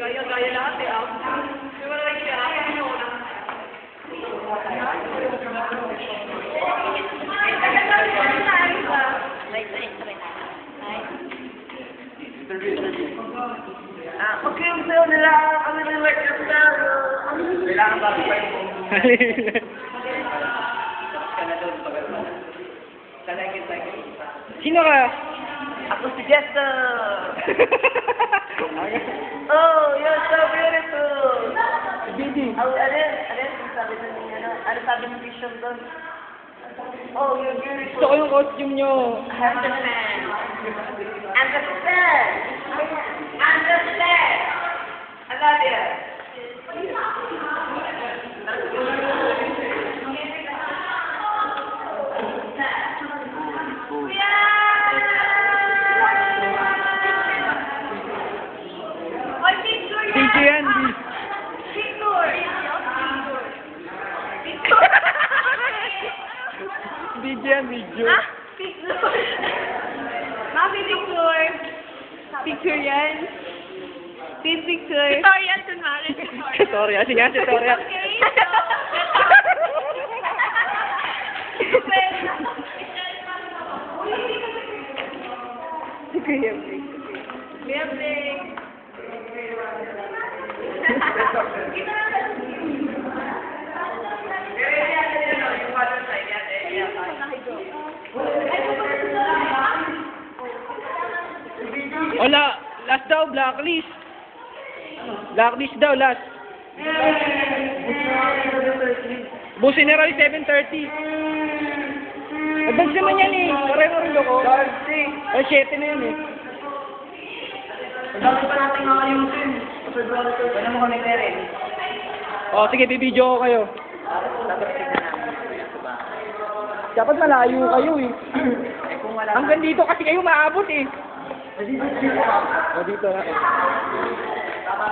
Gaya-gaya lahat eh. Di ba naman kaya nyo na? Pag yung sayo nila, kami nila kailangan ba pa yung Sino ka? ako si Jester! Oh, you're so beautiful! Bibi. Ano sabi ng ano sabi ng vision doon? Oh, you're beautiful! Gusto ko yung costume nyo. Understand! Understand! Understand! I love you! Video yan, Bi. Video yan, video. Picture yan. Picture. Tutorial, kunwari. Tutorial. Sige, tutorial. Wala. Last daw, blacklist. Blacklist daw, last. Busin na rin 7:30. Advance naman yan eh. Pareho rin ako. Ay, 7 na yun eh. Ang dami pa natin makayusin. Wala mo kami rin. O, sige, bibidyo ko kayo. Tapos tignan namin. Dapat malayo kayo eh. Eh kung wala Hanggang dito kasi kayo maabot eh. dito ka. O, dito na. Tama.